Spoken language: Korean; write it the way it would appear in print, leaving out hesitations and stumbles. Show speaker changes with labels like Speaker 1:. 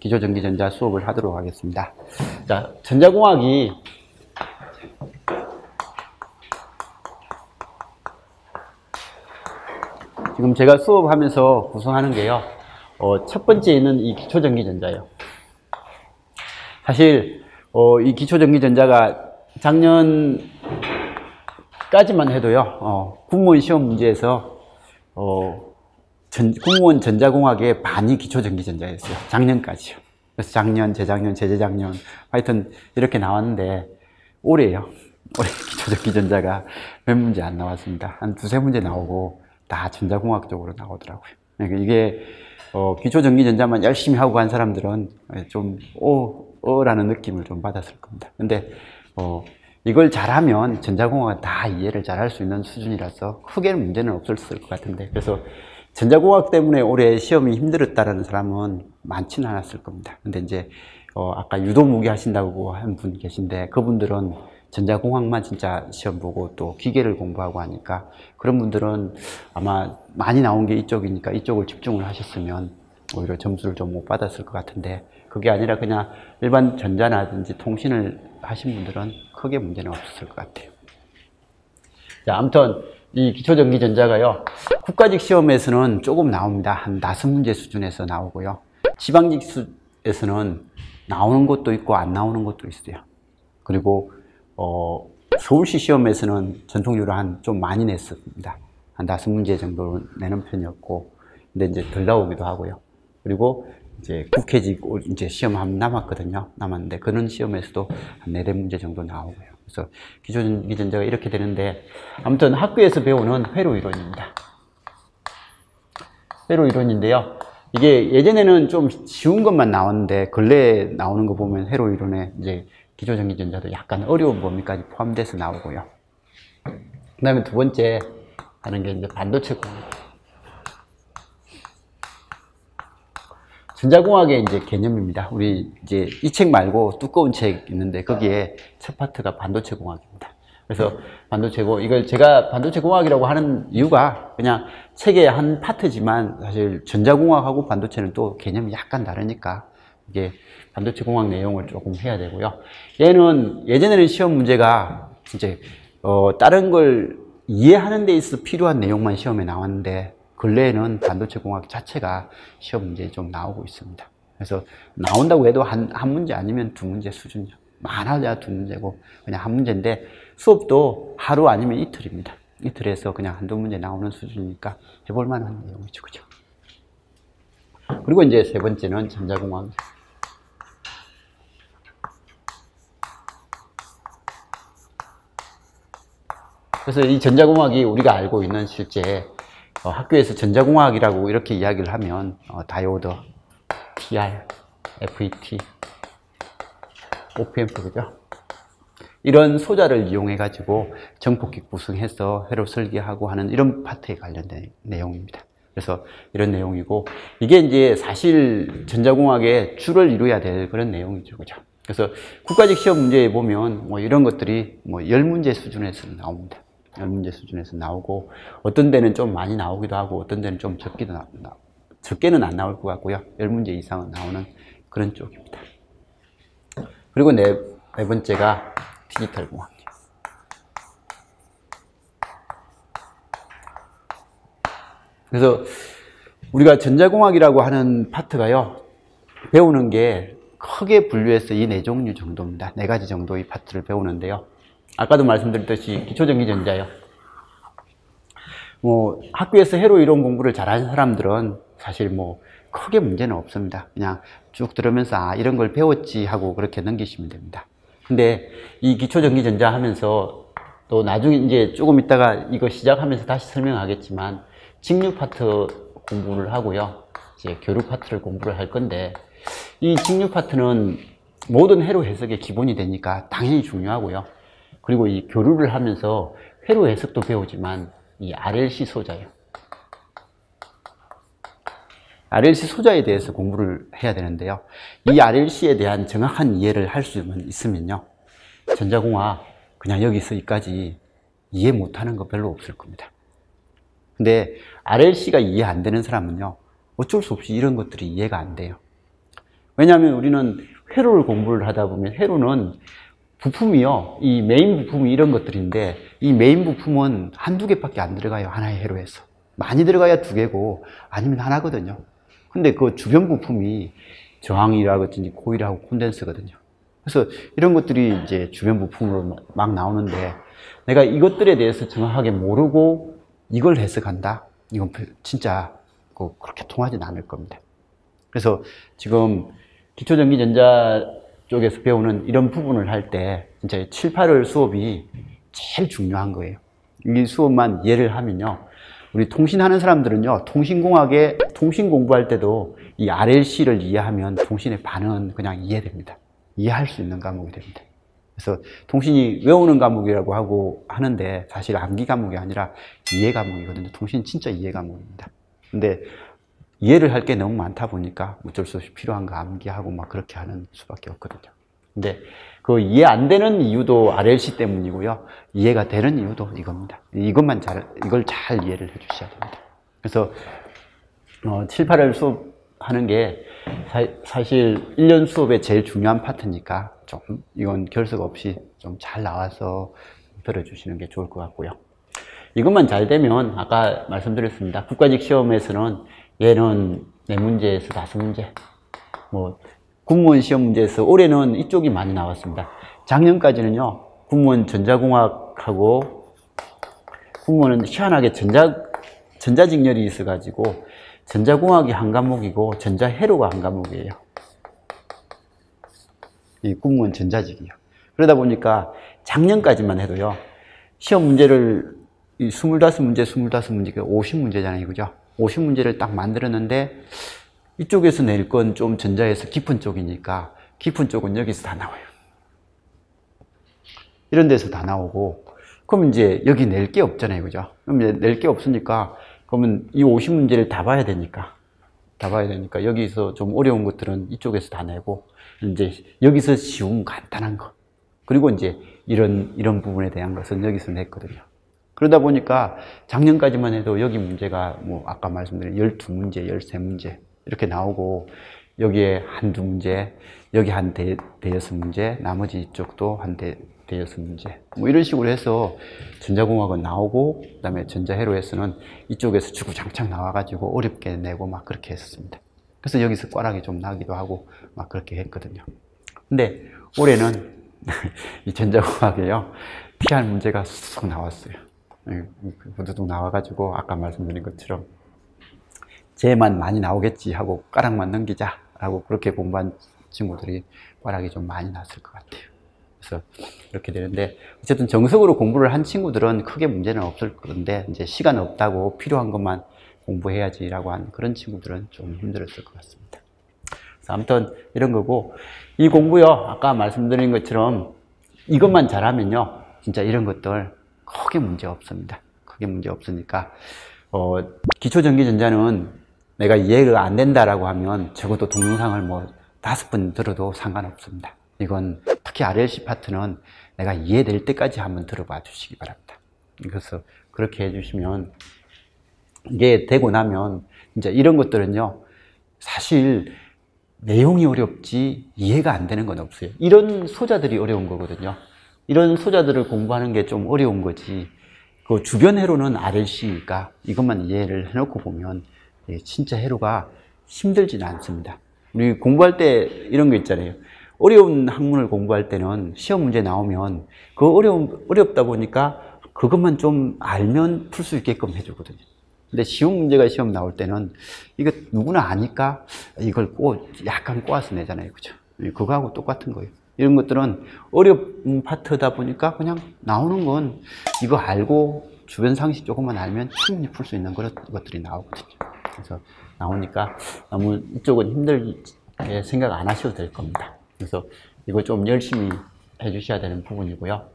Speaker 1: 기초전기전자 수업을 하도록 하겠습니다. 자, 전자공학이 지금 제가 수업하면서 구성하는 게요. 첫 번째는 이 기초전기전자예요. 사실 이 기초전기전자가 작년까지만 해도요. 군무원 시험 문제에서 군무원 전자공학의 반이 기초전기전자였어요. 작년까지요. 그래서 작년, 재작년, 재재작년 하여튼 이렇게 나왔는데 올해요. 올해 기초전기전자가 몇 문제 안 나왔습니다. 한 두세 문제 나오고 다 전자공학 쪽으로 나오더라고요. 그러니까 이게 기초전기전자만 열심히 하고 간 사람들은 좀 라는 느낌을 좀 받았을 겁니다. 근데 이걸 잘하면 전자공학은 다 이해를 잘할 수 있는 수준이라서 크게 문제는 없었을 것 같은데, 그래서 전자공학 때문에 올해 시험이 힘들었다라는 사람은 많지는 않았을 겁니다. 근데 이제 아까 유도무게 하신다고 한 분 계신데, 그분들은 전자공학만 진짜 시험 보고 또 기계를 공부하고 하니까 그런 분들은 아마 많이 나온 게 이쪽이니까 이쪽을 집중을 하셨으면 오히려 점수를 좀 못 받았을 것 같은데, 그게 아니라 그냥 일반 전자라든지 통신을 하신 분들은 크게 문제는 없었을 것 같아요. 자, 아무튼 이 기초전기전자가요, 국가직 시험에서는 조금 나옵니다. 한 5문제 수준에서 나오고요. 지방직수에서는 나오는 것도 있고 안 나오는 것도 있어요. 그리고 서울시 시험에서는 전통적으로 좀 많이 냈습니다. 한 5문제 정도 내는 편이었고, 근데 이제 덜 나오기도 하고요. 그리고 이제 국회직 이제 시험 한 남았는데 그런 시험에서도 한 4-5문제 정도 나오고요. 그래서 기초전기전자가 이렇게 되는데, 아무튼 학교에서 배우는 회로이론입니다. 회로이론인데요. 이게 예전에는 좀 쉬운 것만 나왔는데 근래에 나오는 거 보면 회로이론에 이제 기초전기전자도 약간 어려운 범위까지 포함돼서 나오고요. 그 다음에 두 번째 하는 게 이제 반도체 공학. 전자공학의 이제 개념입니다. 우리 이제 이 책 말고 두꺼운 책 있는데 거기에 첫 파트가 반도체 공학입니다. 그래서 반도체고, 이걸 제가 반도체 공학이라고 하는 이유가 그냥 책의 한 파트지만 사실 전자공학하고 반도체는 또 개념이 약간 다르니까 이게 반도체 공학 내용을 조금 해야 되고요. 얘는 예전에는 시험 문제가 진짜 다른 걸 이해하는 데 있어 필요한 내용만 시험에 나왔는데, 근래에는 반도체 공학 자체가 시험 문제에 좀 나오고 있습니다. 그래서 나온다고 해도 한 문제 아니면 2문제 수준이죠. 많아야 2문제고 그냥 한 문제인데, 수업도 하루 아니면 이틀입니다. 이틀에서 그냥 1-2문제 나오는 수준이니까 해볼 만한 내용이죠. 그죠? 그리고 이제 세 번째는 전자공학. 그래서 이 전자공학이 우리가 알고 있는 실제 학교에서 전자공학이라고 이렇게 이야기를 하면 다이오드, TR, FET, OPMP, 그죠? 이런 소자를 이용해 가지고 정폭기 구성해서 회로 설계하고 하는 이런 파트에 관련된 내용입니다. 그래서 이런 내용이고, 이게 이제 사실 전자공학의 주를 이루어야 될 그런 내용이죠. 그죠? 그래서 국가직 시험 문제에 보면 이런 것들이 10문제 수준에서 나옵니다. 10문제 수준에서 나오고, 어떤 데는 좀 많이 나오기도 하고 어떤 데는 좀 적게는 안 나올 것 같고요. 10문제 이상은 나오는 그런 쪽입니다. 그리고 네 번째가 디지털 공학. 그래서 우리가 전자공학이라고 하는 파트가요, 배우는 게 크게 분류해서 이 4종류 정도입니다. 4가지 정도의 파트를 배우는데요. 아까도 말씀드렸듯이 기초전기전자요. 학교에서 회로 이론 공부를 잘하는 사람들은 사실 크게 문제는 없습니다. 그냥 쭉 들으면서 이런 걸 배웠지 하고 그렇게 넘기시면 됩니다. 근데 이 기초전기전자 하면서 또 나중에 이제 조금 있다가 이거 시작하면서 다시 설명하겠지만 직류 파트 공부를 하고요. 이제 교류 파트를 공부를 할 건데, 이 직류 파트는 모든 회로 해석의 기본이 되니까 당연히 중요하고요. 그리고 이 교류를 하면서 회로 해석도 배우지만 이 RLC 소자예요. RLC 소자에 대해서 공부를 해야 되는데요. 이 RLC에 대한 정확한 이해를 할 수 있으면요, 전자공학 그냥 여기서 여기까지 이해 못하는 거 별로 없을 겁니다. 근데 RLC가 이해 안 되는 사람은요, 어쩔 수 없이 이런 것들이 이해가 안 돼요. 왜냐하면 우리는 회로를 공부를 하다 보면 회로는 부품이요. 이 메인 부품이 이런 것들인데 이 메인 부품은 한두 개밖에 안 들어가요. 하나의 회로에서. 많이 들어가야 두 개고 아니면 하나거든요. 근데 그 주변 부품이 저항이라든지 코일하고 콘덴서거든요. 그래서 이런 것들이 이제 주변 부품으로 막 나오는데 내가 이것들에 대해서 정확하게 모르고 이걸 해석한다? 이건 진짜 그렇게 통하진 않을 겁니다. 그래서 지금 기초전기전자 쪽에서 배우는 이런 부분을 할 때 진짜 7, 8월 수업이 제일 중요한 거예요. 이 수업만 이해를 하면요. 우리 통신하는 사람들은요, 통신공학에 통신 공부할 때도 이 RLC를 이해하면 통신의 반은 그냥 이해됩니다. 이해할 수 있는 과목이 됩니다. 그래서 통신이 외우는 과목이라고 하고 하는데 사실 암기 과목이 아니라 이해 과목이거든요. 통신 진짜 이해 과목입니다. 근데 이해를 할 게 너무 많다 보니까 어쩔 수 없이 필요한 거 암기하고 막 그렇게 하는 수밖에 없거든요. 근데 그 이해 안 되는 이유도 RLC 때문이고요. 이해가 되는 이유도 이겁니다. 이걸 잘 이해를 해 주셔야 됩니다. 그래서 7, 8월 수업하는 게 사실 1년 수업의 제일 중요한 파트니까 좀 이건 결석 없이 좀 잘 나와서 들어주시는 게 좋을 것 같고요. 이것만 잘 되면 아까 말씀드렸습니다. 국가직 시험에서는 얘는 4문제에서 5문제, 공무원 시험 문제에서 올해는 이쪽이 많이 나왔습니다. 작년까지는요, 공무원 전자공학하고 공무원은 희한하게 전자직렬이 있어가지고 전자공학이 한 과목이고 전자회로가 한 과목이에요. 이 공무원 전자직이요. 그러다 보니까 작년까지만 해도요, 시험 문제를 25문제, 25문제, 50문제잖아요. 그죠? 50문제를 딱 만들었는데 이쪽에서 낼 건 좀 전자에서 깊은 쪽이니까 깊은 쪽은 여기서 다 나와요. 이런 데서 다 나오고, 그럼 이제 여기 낼 게 없잖아요. 그죠? 그럼 이제 낼 게 없으니까, 그러면 이 50문제를 다 봐야 되니까 여기서 좀 어려운 것들은 이쪽에서 다 내고, 이제 여기서 쉬운 간단한 거, 그리고 이제 이런 부분에 대한 것은 여기서 냈거든요. 그러다 보니까 작년까지만 해도 여기 문제가 아까 말씀드린 12문제, 13문제 이렇게 나오고, 여기에 한두 문제, 여기 한 대여섯 문제, 나머지 이쪽도 한 대여섯 문제, 이런 식으로 해서 전자공학은 나오고, 그 다음에 전자회로에서는 이쪽에서 주구장창 나와가지고 어렵게 내고 막 그렇게 했었습니다. 그래서 여기서 꽈락이 좀 나기도 하고 막 그렇게 했거든요. 근데 올해는 이 전자공학에요, PR 문제가 쑥 나왔어요. 후두둑 나와가지고 아까 말씀드린 것처럼 쟤만 많이 나오겠지 하고 꽈락만 넘기자 라고 그렇게 공부한 친구들이 꽈락이 좀 많이 났을 것 같아요. 그래서 이렇게 되는데, 어쨌든 정석으로 공부를 한 친구들은 크게 문제는 없을 건데, 이제 시간 없다고 필요한 것만 공부해야지 라고 한 그런 친구들은 좀 힘들었을 것 같습니다. 그래서 아무튼 이런 거고, 이 공부요, 아까 말씀드린 것처럼 이것만 잘하면요, 진짜 이런 것들 크게 문제 없습니다. 크게 문제 없으니까, 기초전기전자는 내가 이해가 안 된다라고 하면 적어도 동영상을 5번 들어도 상관없습니다. 이건 특히 RLC 파트는 내가 이해될 때까지 한번 들어봐 주시기 바랍니다. 그래서 그렇게 해주시면, 이게 되고 나면 진짜 이런 것들은요, 사실 내용이 어렵지 이해가 안 되는 건 없어요. 이런 소자들이 어려운 거거든요. 이런 소자들을 공부하는 게 좀 어려운 거지, 그 주변 회로는 RLC니까 이것만 이해를 해놓고 보면 진짜 회로가 힘들지는 않습니다. 우리 공부할 때 이런 거 있잖아요. 어려운 학문을 공부할 때는 시험 문제 나오면 그 어렵다 보니까 그것만 좀 알면 풀 수 있게끔 해주거든요. 근데 쉬운 문제가 시험 나올 때는 이거 누구나 아니까 이걸 약간 꼬아서 내잖아요. 그죠? 그거하고 똑같은 거예요. 이런 것들은 어려운 파트다 보니까 그냥 나오는 건 이거 알고 주변 상식 조금만 알면 충분히 풀 수 있는 그런 것들이 나오거든요. 그래서 나오니까 너무 이쪽은 힘들게 생각 안 하셔도 될 겁니다. 그래서 이거 좀 열심히 해 주셔야 되는 부분이고요.